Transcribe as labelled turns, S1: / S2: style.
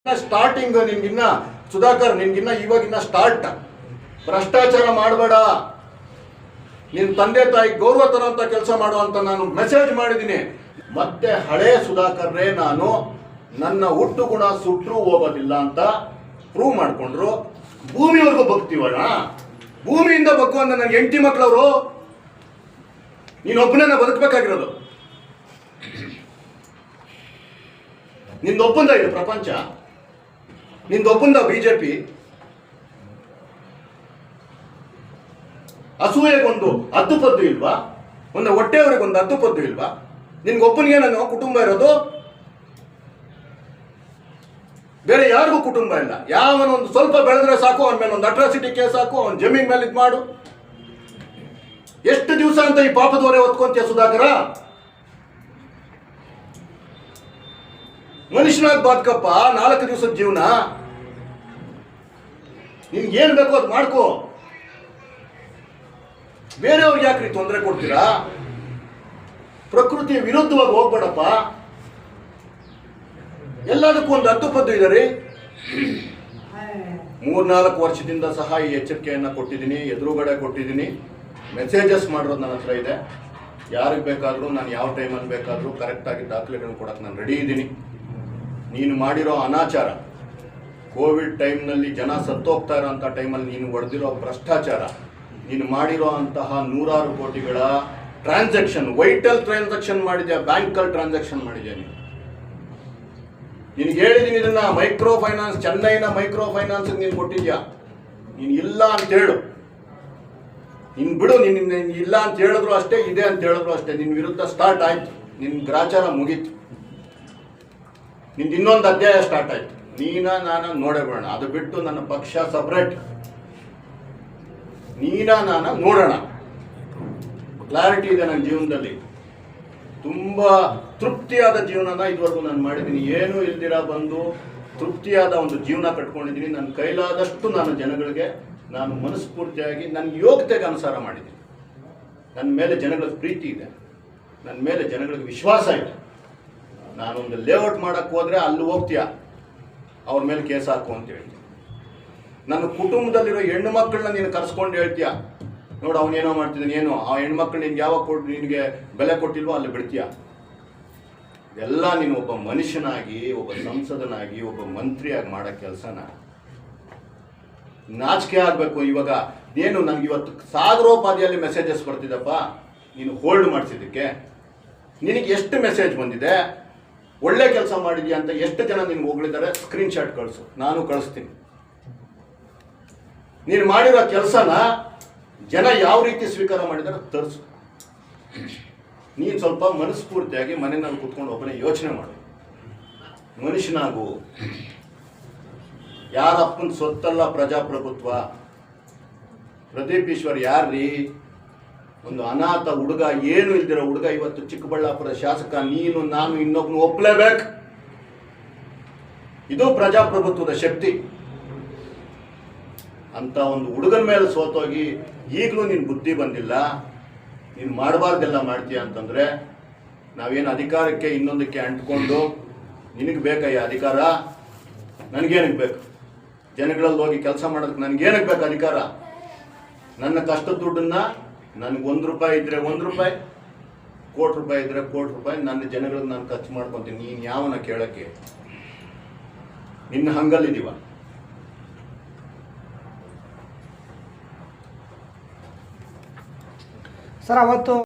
S1: Starting ನಿನ್ಗಿನ್ನ ಸುಧಾಕರ್ ನಿನ್ಗಿನ್ನ ಇವಾಗಿನ್ನ ಸ್ಟಾರ್ಟ್. ಭ್ರಷ್ಟಾಚಾರ ಮಾಡಬೇಡ, ನಿನ್ನ ತಂದೆ ತಾಯಿ ಗೌರವ ತರೋಂಥ ಕೆಲಸ ಮಾಡುವಂತ ನಾನು ಮೆಸೇಜ್ ಮಾಡಿದ್ದೀನಿ. ಮತ್ತೆ ಹಳೇ ಸುಧಾಕರ್ರೇ ನಾನು, ನನ್ನ ಹುಟ್ಟು ಗುಣ ಸುಟ್ಟರೂ ಹೋಗೋದಿಲ್ಲ ಅಂತ ಪ್ರೂವ್ ಮಾಡ್ಕೊಂಡ್ರು. ಭೂಮಿವರೆಗೂ ಬಗ್ತೀವಣ್ಣ, ಭೂಮಿಯಿಂದ ಬಗ್ಗುವಂತ ನನ್ನ ಹೆಂಡತಿ ಮಕ್ಕಳವರು. ನೀನೊಬ್ಬನೇ ಬದುಕಬೇಕಾಗಿರೋದು. ನಿಂದೊಬ್ಬಂದ ಇದು ಪ್ರಪಂಚ, ನಿಂದೊಬ್ಬಂದ ಬಿಜೆಪಿ. ಅಸೂಯೆಗೊಂದು ಹದ್ದುಪದ್ದು ಇಲ್ವಾ? ಒಂದು ಹೊಟ್ಟೆಯವರಿಗೊಂದು ಹದ್ದುಪದ್ದು ಇಲ್ವಾ? ನಿನ್ಗೊಬ್ಬನಿಗೆ ನಾನು ಕುಟುಂಬ ಇರೋದು, ಬೇರೆ ಯಾರಿಗೂ ಕುಟುಂಬ ಇಲ್ಲ. ಯಾವನೊಂದು ಸ್ವಲ್ಪ ಬೆಳೆದ್ರೆ ಸಾಕು, ಅವನ ಮೇಲೆ ಒಂದು ಅಟ್ರಾಸಿಟಿ ಕೇಸ್ ಹಾಕು, ಅವನ ಜಮೀನ್ ಮೇಲೆ ಇದು ಮಾಡು. ಎಷ್ಟು ದಿವಸ ಅಂತ ಈ ಪಾಪದವರೇ ಹೊತ್ಕೊಂತೀಯ ಸುಧಾಕರ? ಮನುಷ್ಯನಾಗಿ ಬದುಕಪ್ಪ, 4 ದಿವಸದ ಜೀವನ. ನಿನ್ಗೆ ಏನ್ ಬೇಕೋ ಅದು ಮಾಡ್ಕೋ. ಬೇರೆಯವ್ರಿಗೆ ಯಾಕ್ರಿ ತೊಂದರೆ ಕೊಡ್ತೀರಾ? ಪ್ರಕೃತಿಯ ವಿರುದ್ಧವಾಗಿ ಹೋಗ್ಬೇಡಪ್ಪ. ಎಲ್ಲದಕ್ಕೂ ಒಂದು ಹದ್ದುಪದ್ದು ಇದೆ ರೀ. 3-4 ವರ್ಷದಿಂದ ಸಹ ಈ ಎಚ್ಚರಿಕೆಯನ್ನು ಕೊಟ್ಟಿದ್ದೀನಿ, ಎದುರುಗಡೆ ಕೊಟ್ಟಿದ್ದೀನಿ. ಮೆಸೇಜಸ್ ಮಾಡಿರೋದು ನನ್ನ ಹತ್ರ ಇದೆ. ಯಾರಿಗೆ ಬೇಕಾದರೂ ನಾನು ಯಾವ ಟೈಮಲ್ಲಿ ಬೇಕಾದರೂ ಕರೆಕ್ಟಾಗಿ ದಾಖಲೆಗಳನ್ನು ಕೊಡೋಕೆ ನಾನು ರೆಡಿ ಇದ್ದೀನಿ. ನೀನು ಮಾಡಿರೋ ಅನಾಚಾರ, ಕೋವಿಡ್ ಟೈಮ್ನಲ್ಲಿ ಜನ ಸತ್ತೋಗ್ತಾ ಇರೋಂಥ ಟೈಮಲ್ಲಿ ನೀನು ಹೊಡೆದಿರೋ ಭ್ರಷ್ಟಾಚಾರ, ನೀನು ಮಾಡಿರೋ ಅಂತಹ 100 ಕೋಟಿಗಳ ಟ್ರಾನ್ಸಾಕ್ಷನ್, ವೈಟಲ್ ಟ್ರಾನ್ಸಾಕ್ಷನ್ ಮಾಡಿದ್ಯಾ, ಬ್ಯಾಂಕಲ್ಲಿ ಟ್ರಾನ್ಸಾಕ್ಷನ್ ಮಾಡಿದ್ಯಾ. ನಿನಗೆ ಹೇಳಿದ್ದೀನಿ ಇದನ್ನ. ಮೈಕ್ರೋ ಫೈನಾನ್ಸ್, ಚೆನ್ನೈನ ಮೈಕ್ರೋ ಫೈನಾನ್ಸ್ ನೀನು ಕೊಟ್ಟಿದ್ಯಾ. ನೀನು ಇಲ್ಲ ಅಂತ ಹೇಳು, ನೀನು ಬಿಡು. ನಿನ್ನ ಇಲ್ಲ ಅಂತ ಹೇಳಿದ್ರು ಅಷ್ಟೇ, ಇದೆ ಅಂತ ಹೇಳಿದ್ರು ಅಷ್ಟೇ. ನಿನ್ನ ವಿರುದ್ಧ ಸ್ಟಾರ್ಟ್ ಆಯ್ತು, ನಿನ್ನ ಗ್ರಾಚಾರ ಮುಗೀತು. ನಿಂದು ಇನ್ನೊಂದು ಅಧ್ಯಾಯ ಸ್ಟಾರ್ಟ್ ಆಯ್ತು. ನಾನು ನೋಡೇ ಬಿಡೋಣ. ಅದು ಬಿಟ್ಟು ನನ್ನ ಪಕ್ಷ ಸಪ್ರೇಟ್, ನಾನು ನೋಡೋಣ. ಕ್ಲಾರಿಟಿ ಇದೆ ನನ್ನ ಜೀವನದಲ್ಲಿ. ತುಂಬ ತೃಪ್ತಿಯಾದ ಜೀವನನ ಇದುವರೆಗೂ ನಾನು ಮಾಡಿದ್ದೀನಿ. ಏನೂ ಇಲ್ದಿರ ಬಂದು ತೃಪ್ತಿಯಾದ ಒಂದು ಜೀವನ ಕಟ್ಕೊಂಡಿದ್ದೀನಿ. ನನ್ನ ಕೈಲಾದಷ್ಟು ನಾನು ಜನಗಳಿಗೆ ನಾನು ಮನಸ್ಫೂರ್ತಿಯಾಗಿ ನನ್ನ ಯೋಗ್ಯತೆಗೆ ಅನುಸಾರ ಮಾಡಿದ್ದೀನಿ. ನನ್ನ ಮೇಲೆ ಜನಗಳಿಗೆ ಪ್ರೀತಿ ಇದೆ, ನನ್ನ ಮೇಲೆ ಜನಗಳಿಗೆ ವಿಶ್ವಾಸ ಇದೆ. ನಾನೊಂದು ಲೇಔಟ್ ಮಾಡೋಕ್ಕೆ ಹೋದರೆ ಅಲ್ಲಿ ಹೋಗ್ತೀಯ, ಅವ್ರ ಮೇಲೆ ಕೇಸ್ ಹಾಕು ಅಂತ ಹೇಳ್ತೀನಿ. ನನ್ನ ಕುಟುಂಬದಲ್ಲಿರೋ ಹೆಣ್ಣು ಮಕ್ಕಳನ್ನ ನೀನು ಕರ್ಸ್ಕೊಂಡು ಹೇಳ್ತೀಯ, ನೋಡು ಅವನೇನೋ ಮಾಡ್ತಿದ್ದಾನೆ, ಏನೋ ಆ ಹೆಣ್ಮಕ್ಳು ನಿನ್ಗೆ ಯಾವಾಗ ನಿನಗೆ ಬೆಲೆ ಕೊಟ್ಟಿಲ್ವೋ ಅಲ್ಲಿ ಬಿಡ್ತೀಯ. ಇದೆಲ್ಲ ನೀನು ಒಬ್ಬ ಮನುಷ್ಯನಾಗಿ, ಒಬ್ಬ ಸಂಸದನಾಗಿ, ಒಬ್ಬ ಮಂತ್ರಿಯಾಗಿ ಮಾಡೋ ಕೆಲಸನ ನಾಚಿಕೆ ಆಗಬೇಕು. ಇವಾಗ ಏನು ನನಗೆ ಇವತ್ತು ಸಾಗರೋಪಾದಿಯಲ್ಲಿ ಮೆಸೇಜಸ್ ಬರ್ತಿದ್ದಪ್ಪ, ನೀನು ಹೋಲ್ಡ್ ಮಾಡಿಸಿದ್ದಕ್ಕೆ. ನಿನಗೆ ಎಷ್ಟು ಮೆಸೇಜ್ ಬಂದಿದೆ, ಒಳ್ಳೆ ಕೆಲಸ ಮಾಡಿದ್ಯಾ ಅಂತ ಎಷ್ಟು ಜನ ನಿನ್ಗೆ ಹೋಗ್ಲಿದ್ದಾರೆ, ಸ್ಕ್ರೀನ್ಶಾಟ್ ಕಳಿಸು, ನಾನು ಕಳಿಸ್ತೀನಿ. ನೀನು ಮಾಡಿರೋ ಕೆಲಸನ ಜನ ಯಾವ ರೀತಿ ಸ್ವೀಕಾರ ಮಾಡಿದಾರೆ ತರಿಸು. ನೀನು ಸ್ವಲ್ಪ ಮನಸ್ಫೂರ್ತಿಯಾಗಿ ಮನೆಯಲ್ಲಿ ಕೂತ್ಕೊಂಡು ಒಬ್ಬನೇ ಯೋಚನೆ ಮಾಡು. ಮನುಷ್ಯನಾಗು. ಯಾರಪ್ಪನ ಸೊತ್ತಲ್ಲ ಪ್ರಜಾಪ್ರಭುತ್ವ. ಪ್ರದೀಪ್ ಈಶ್ವರ್ ಯಾರ್ರೀ? ಒಂದು ಅನಾಥ ಹುಡುಗ, ಏನು ಇಲ್ದಿರೋ ಹುಡುಗ ಇವತ್ತು ಚಿಕ್ಕಬಳ್ಳಾಪುರ ಶಾಸಕ. ನೀನು ನಾನು ಇನ್ನೊಬ್ಬನು ಒಪ್ಪಲೇಬೇಕು. ಇದು ಪ್ರಜಾಪ್ರಭುತ್ವದ ಶಕ್ತಿ. ಅಂತ ಒಂದು ಹುಡುಗನ ಮೇಲೆ ಸೋತೋಗಿ ಈಗಲೂ ನೀನು ಬುದ್ಧಿ ಬಂದಿಲ್ಲ, ನೀನು ಮಾಡಬಾರ್ದೆಲ್ಲ ಮಾಡ್ತೀಯ ಅಂತಂದರೆ ನಾವೇನು ಅಧಿಕಾರಕ್ಕೆ ಇನ್ನೊಂದಕ್ಕೆ ಅಂಟ್ಕೊಂಡು ನಿನಗೆ ಬೇಕಯ್ಯ ಅಧಿಕಾರ, ನನಗೇನಕ್ಕೆ ಬೇಕು? ಜನಗಳಲ್ಲಿ ಹೋಗಿ ಕೆಲಸ ಮಾಡೋದಕ್ಕೆ ನನಗೇನಕ್ಕೆ ಬೇಕು ಅಧಿಕಾರ? ನನ್ನ ಕಷ್ಟದ ದುಡ್ಡನ್ನು ನನಗೆ ₹1 ಇದ್ದರೆ ₹1, ಕೋಟಿ ರೂಪಾಯಿ ಇದ್ದರೆ ಕೋಟಿ ರೂಪಾಯಿ ನನ್ನ ಜನಗಳಿಗೆ ನಾನು ಖರ್ಚು ಮಾಡ್ಕೊತೀನಿ. ನೀನು ಯಾವನ ಕೇಳೋಕ್ಕೆ? ನಿನ್ನ ಹಂಗಲ್ಲಿದ್ದೀವ?
S2: ಸರ್ ಅವತ್ತು